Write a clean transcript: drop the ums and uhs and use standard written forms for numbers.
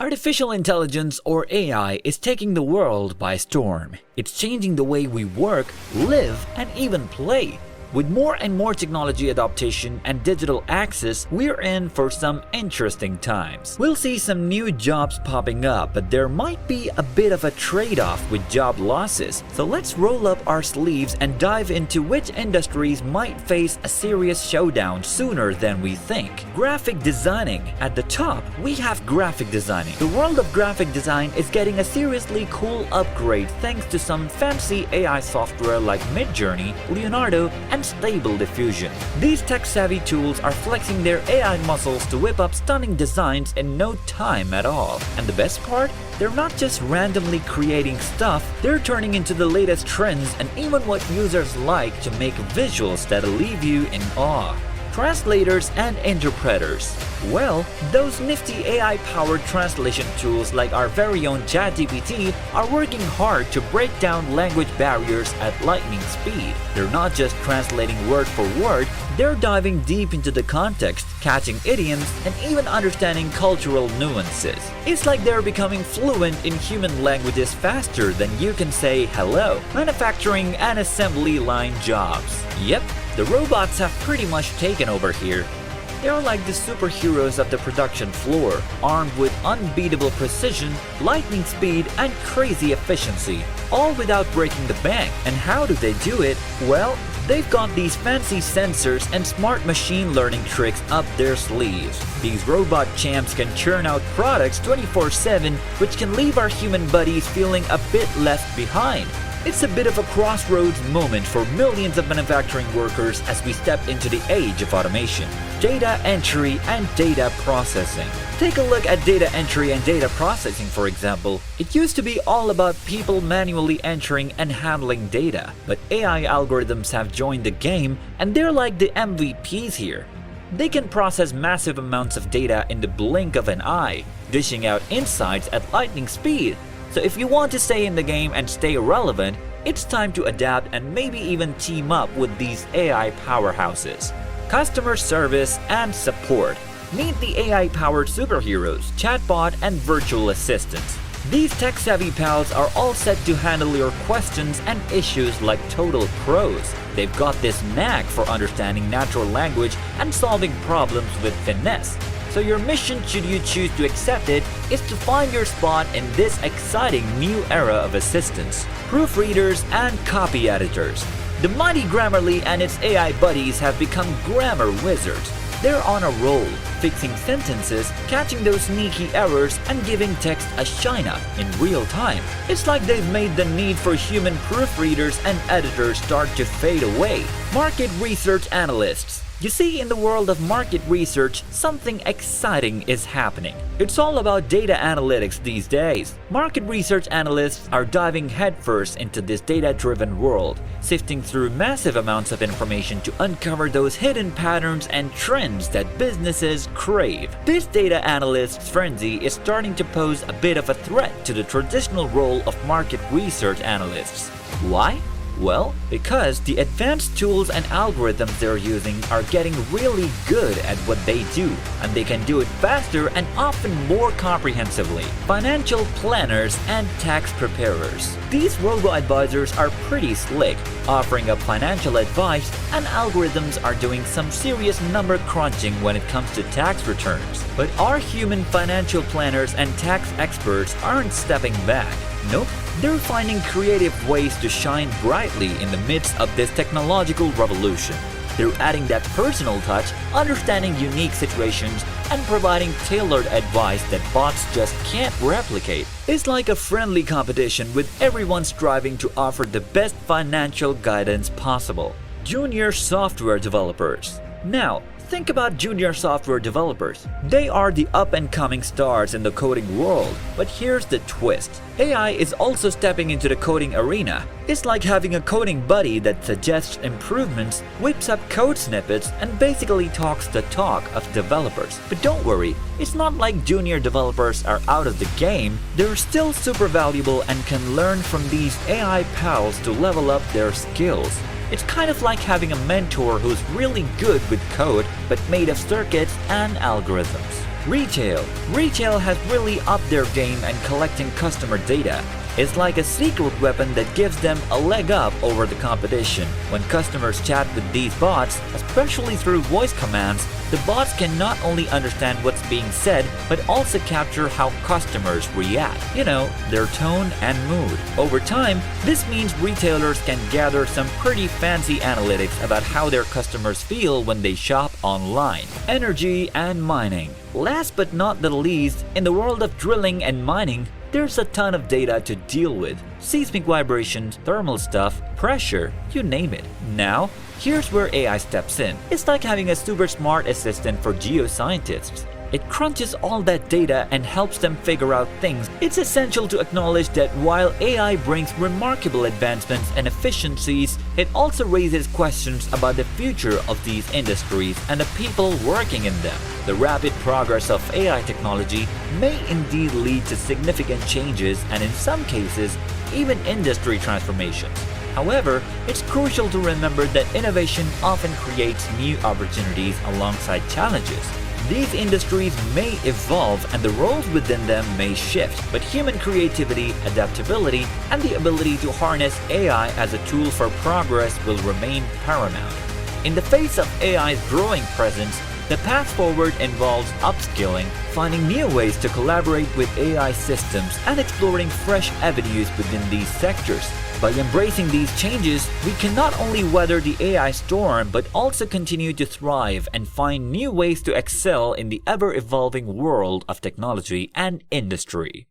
Artificial intelligence, or AI, is taking the world by storm. It's changing the way we work, live, and even play. With more and more technology adoption and digital access, we're in for some interesting times. We'll see some new jobs popping up, but there might be a bit of a trade-off with job losses. So let's roll up our sleeves and dive into which industries might face a serious showdown sooner than we think. Graphic designing. At the top, we have graphic designing. The world of graphic design is getting a seriously cool upgrade thanks to some fancy AI software like Midjourney, Leonardo, and Stable Diffusion. These tech-savvy tools are flexing their AI muscles to whip up stunning designs in no time at all. And the best part? They're not just randomly creating stuff, they're turning into the latest trends and even what users like to make visuals that'll leave you in awe. Translators and interpreters. Well, those nifty AI-powered translation tools like our very own ChatGPT are working hard to break down language barriers at lightning speed. They're not just translating word for word, they're diving deep into the context, catching idioms, and even understanding cultural nuances. It's like they're becoming fluent in human languages faster than you can say hello. Manufacturing and assembly line jobs. Yep, the robots have pretty much taken over here. They're like the superheroes of the production floor, armed with unbeatable precision, lightning speed, and crazy efficiency, all without breaking the bank. And how do they do it? Well, they've got these fancy sensors and smart machine learning tricks up their sleeves. These robot champs can churn out products 24/7, which can leave our human buddies feeling a bit left behind. It's a bit of a crossroads moment for millions of manufacturing workers as we step into the age of automation. Data entry and data processing. Take a look at data entry and data processing, for example. It used to be all about people manually entering and handling data, but AI algorithms have joined the game and they're like the MVPs here. They can process massive amounts of data in the blink of an eye, dishing out insights at lightning speed. So if you want to stay in the game and stay relevant, it's time to adapt and maybe even team up with these AI powerhouses. Customer service and support. Meet the AI-powered superheroes, chatbot, and virtual assistants. These tech-savvy pals are all set to handle your questions and issues like total pros. They've got this knack for understanding natural language and solving problems with finesse. So your mission, should you choose to accept it, is to find your spot in this exciting new era of assistants. Proofreaders and copy editors. The mighty Grammarly and its AI buddies have become grammar wizards. They're on a roll, fixing sentences, catching those sneaky errors, and giving text a shine up in real time. It's like they've made the need for human proofreaders and editors start to fade away. Market research analysts. You see, in the world of market research, something exciting is happening. It's all about data analytics these days. Market research analysts are diving headfirst into this data-driven world, sifting through massive amounts of information to uncover those hidden patterns and trends that businesses crave. This data analyst's frenzy is starting to pose a bit of a threat to the traditional role of market research analysts. Why? Well, because the advanced tools and algorithms they're using are getting really good at what they do, and they can do it faster and often more comprehensively. Financial planners and tax preparers. These robo-advisors are pretty slick, offering up financial advice, and algorithms are doing some serious number crunching when it comes to tax returns. But our human financial planners and tax experts aren't stepping back. Nope, they're finding creative ways to shine brightly in the midst of this technological revolution. They're adding that personal touch, understanding unique situations, and providing tailored advice that bots just can't replicate. It's like a friendly competition with everyone striving to offer the best financial guidance possible. Junior software developers. Now, think about junior software developers. They are the up-and-coming stars in the coding world. But here's the twist. AI is also stepping into the coding arena. It's like having a coding buddy that suggests improvements, whips up code snippets, and basically talks the talk of developers. But don't worry, it's not like junior developers are out of the game. They're still super valuable and can learn from these AI pals to level up their skills. It's kind of like having a mentor who's really good with code but made of circuits and algorithms. Retail. Retail has really upped their game and collecting customer data. It's like a secret weapon that gives them a leg up over the competition. When customers chat with these bots, especially through voice commands, the bots can not only understand what's being said, but also capture how customers react. You know, their tone and mood. Over time, this means retailers can gather some pretty fancy analytics about how their customers feel when they shop online. Energy and mining. Last but not the least, in the world of drilling and mining, there's a ton of data to deal with. Seismic vibrations, thermal stuff, pressure, you name it. Now, here's where AI steps in. It's like having a super smart assistant for geoscientists. It crunches all that data and helps them figure out things. It's essential to acknowledge that while AI brings remarkable advancements and efficiencies, it also raises questions about the future of these industries and the people working in them. The rapid progress of AI technology may indeed lead to significant changes and in some cases, even industry transformations. However, it's crucial to remember that innovation often creates new opportunities alongside challenges. These industries may evolve and the roles within them may shift, but human creativity, adaptability, and the ability to harness AI as a tool for progress will remain paramount. In the face of AI's growing presence, the path forward involves upskilling, finding new ways to collaborate with AI systems, and exploring fresh avenues within these sectors. By embracing these changes, we can not only weather the AI storm but also continue to thrive and find new ways to excel in the ever-evolving world of technology and industry.